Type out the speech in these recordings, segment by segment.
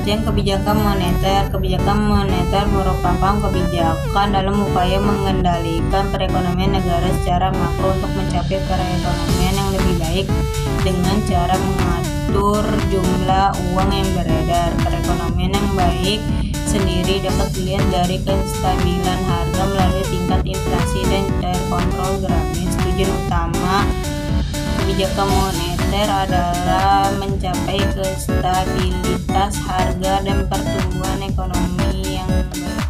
Pengertian kebijakan moneter. Kebijakan moneter merupakan kebijakan dalam upaya mengendalikan perekonomian negara secara makro untuk mencapai perekonomian yang lebih baik dengan cara mengatur jumlah uang yang beredar. Perekonomian yang baik sendiri dapat dilihat dari kestabilan harga melalui tingkat inflasi dan terkontrol grafis. Tujuan utama kebijakan moneter adalah mencapai kestabilitas harga dan pertumbuhan ekonomi yang baik.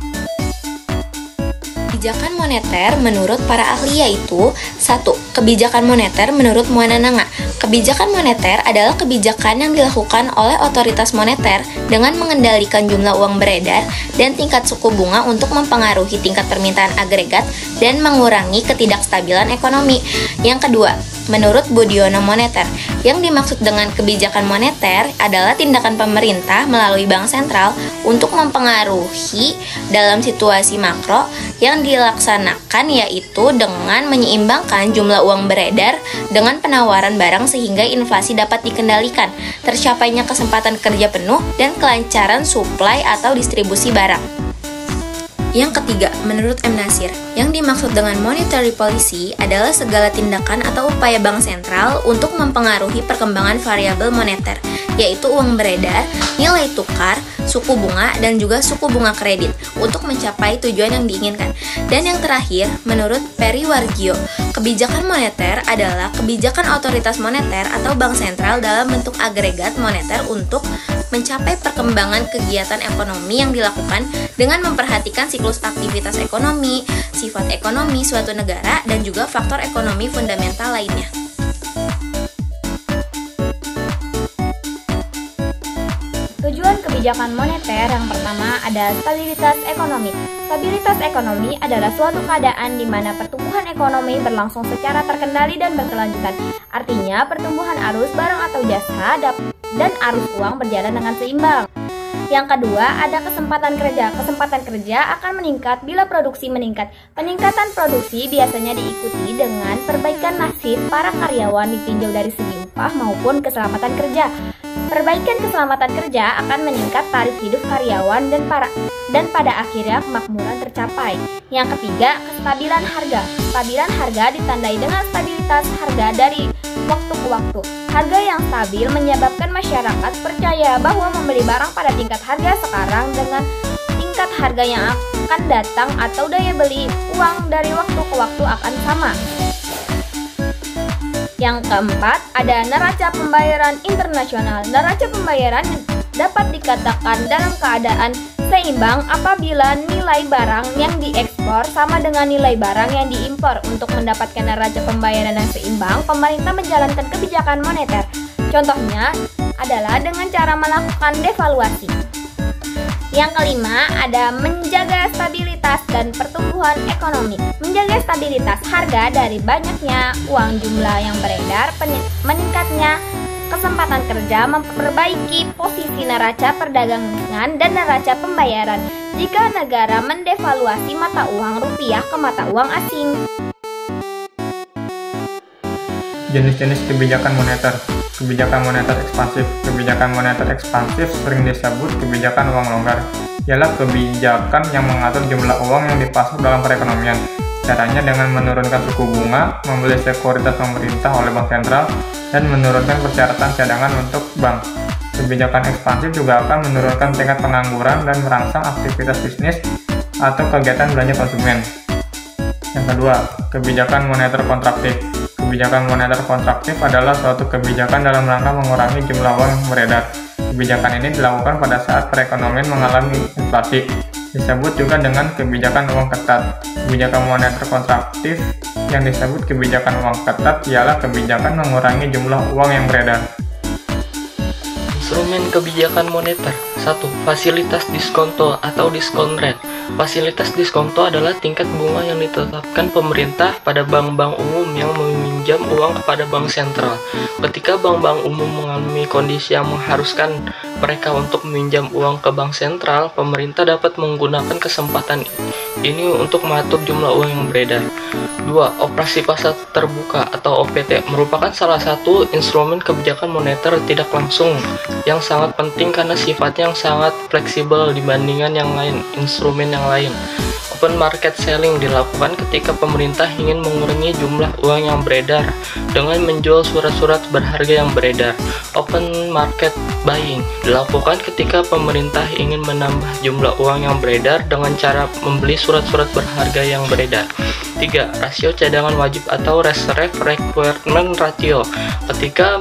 Kebijakan moneter menurut para ahli yaitu 1. Kebijakan moneter menurut Muanananga. Kebijakan moneter adalah kebijakan yang dilakukan oleh otoritas moneter dengan mengendalikan jumlah uang beredar dan tingkat suku bunga untuk mempengaruhi tingkat permintaan agregat dan mengurangi ketidakstabilan ekonomi. Yang kedua, menurut Budiono moneter, yang dimaksud dengan kebijakan moneter adalah tindakan pemerintah melalui bank sentral untuk mempengaruhi dalam situasi makro yang dilaksanakan yaitu dengan menyeimbangkan jumlah uang beredar dengan penawaran barang sehingga inflasi dapat dikendalikan, tercapainya kesempatan kerja penuh dan kelancaran suplai atau distribusi barang. Yang ketiga, menurut M. Nasir, yang dimaksud dengan monetary policy adalah segala tindakan atau upaya bank sentral untuk mempengaruhi perkembangan variabel moneter, yaitu uang beredar, nilai tukar, suku bunga, dan juga suku bunga kredit untuk mencapai tujuan yang diinginkan. Dan yang terakhir, menurut Peri Wargio, kebijakan moneter adalah kebijakan otoritas moneter atau bank sentral dalam bentuk agregat moneter untuk mencapai perkembangan kegiatan ekonomi yang dilakukan dengan memperhatikan siklus aktivitas ekonomi, sifat ekonomi suatu negara, dan juga faktor ekonomi fundamental lainnya. Tujuan kebijakan moneter yang pertama ada stabilitas ekonomi. Stabilitas ekonomi adalah suatu keadaan di mana pertumbuhan ekonomi berlangsung secara terkendali dan berkelanjutan. Artinya, pertumbuhan arus barang atau jasa dan arus uang berjalan dengan seimbang. Yang kedua, ada kesempatan kerja. Kesempatan kerja akan meningkat bila produksi meningkat. Peningkatan produksi biasanya diikuti dengan perbaikan nasib para karyawan ditinjau dari segi upah maupun keselamatan kerja. Perbaikan keselamatan kerja akan meningkat tarif hidup karyawan dan pada akhirnya kemakmuran tercapai. Yang ketiga, kestabilan harga. Kestabilan harga ditandai dengan stabilitas harga dari waktu ke waktu. Harga yang stabil menyebabkan masyarakat percaya bahwa membeli barang pada tingkat harga sekarang dengan tingkat harga yang akan datang atau daya beli uang dari waktu ke waktu akan sama. Yang keempat, ada neraca pembayaran internasional. Neraca pembayaran dapat dikatakan dalam keadaan seimbang apabila nilai barang yang diekspor sama dengan nilai barang yang diimpor. Untuk mendapatkan neraca pembayaran yang seimbang, pemerintah menjalankan kebijakan moneter. Contohnya adalah dengan cara melakukan devaluasi. Yang kelima, ada menjaga stabilitas dan pertumbuhan ekonomi. Menjaga stabilitas harga dari banyaknya uang jumlah yang beredar, meningkatnya kesempatan kerja, memperbaiki posisi neraca perdagangan dan neraca pembayaran jika negara mendevaluasi mata uang rupiah ke mata uang asing. Jenis-jenis kebijakan moneter. Kebijakan moneter ekspansif. Kebijakan moneter ekspansif sering disebut kebijakan uang longgar. Ialah kebijakan yang mengatur jumlah uang yang dipasok dalam perekonomian. Caranya dengan menurunkan suku bunga, membeli sekuritas pemerintah oleh bank sentral, dan menurunkan persyaratan cadangan untuk bank. Kebijakan ekspansif juga akan menurunkan tingkat pengangguran dan merangsang aktivitas bisnis atau kegiatan belanja konsumen. Yang kedua, kebijakan moneter kontraktif. Kebijakan moneter kontraktif adalah suatu kebijakan dalam rangka mengurangi jumlah uang yang beredar. Kebijakan ini dilakukan pada saat perekonomian mengalami inflasi. Disebut juga dengan kebijakan uang ketat. Kebijakan moneter kontraktif yang disebut kebijakan uang ketat ialah kebijakan mengurangi jumlah uang yang beredar. Instrumen kebijakan moneter. 1. Fasilitas diskonto atau discount rate. Fasilitas diskonto adalah tingkat bunga yang ditetapkan pemerintah pada bank-bank umum yang meminjam uang kepada bank sentral. Ketika bank-bank umum mengalami kondisi yang mengharuskan mereka untuk meminjam uang ke bank sentral, pemerintah dapat menggunakan kesempatan ini untuk mengatur jumlah uang yang beredar. 2. Operasi pasar terbuka atau OPT merupakan salah satu instrumen kebijakan moneter tidak langsung yang sangat penting karena sifatnya yang sangat fleksibel dibandingkan instrumen yang lain. Open market selling dilakukan ketika pemerintah ingin mengurangi jumlah uang yang beredar dengan menjual surat-surat berharga yang beredar. Open market buying dilakukan ketika pemerintah ingin menambah jumlah uang yang beredar dengan cara membeli surat-surat berharga yang beredar. 3. Rasio cadangan wajib atau reserve requirement ratio. Ketika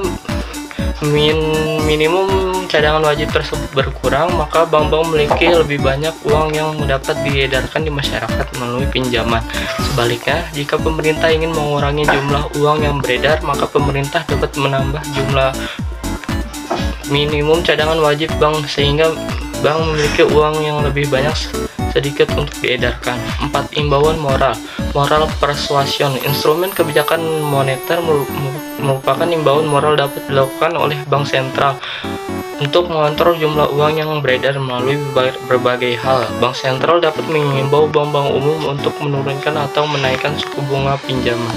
minimum cadangan wajib tersebut berkurang, maka bank-bank memiliki lebih banyak uang yang dapat diedarkan di masyarakat melalui pinjaman. Sebaliknya, jika pemerintah ingin mengurangi jumlah uang yang beredar, maka pemerintah dapat menambah jumlah minimum cadangan wajib bank sehingga bank memiliki uang yang lebih banyak sedikit untuk diedarkan. 4. Imbauan moral persuasion. Instrumen kebijakan moneter merupakan imbauan moral dapat dilakukan oleh bank sentral untuk mengontrol jumlah uang yang beredar melalui berbagai hal. Bank sentral dapat mengimbau bank-bank umum untuk menurunkan atau menaikkan suku bunga pinjaman.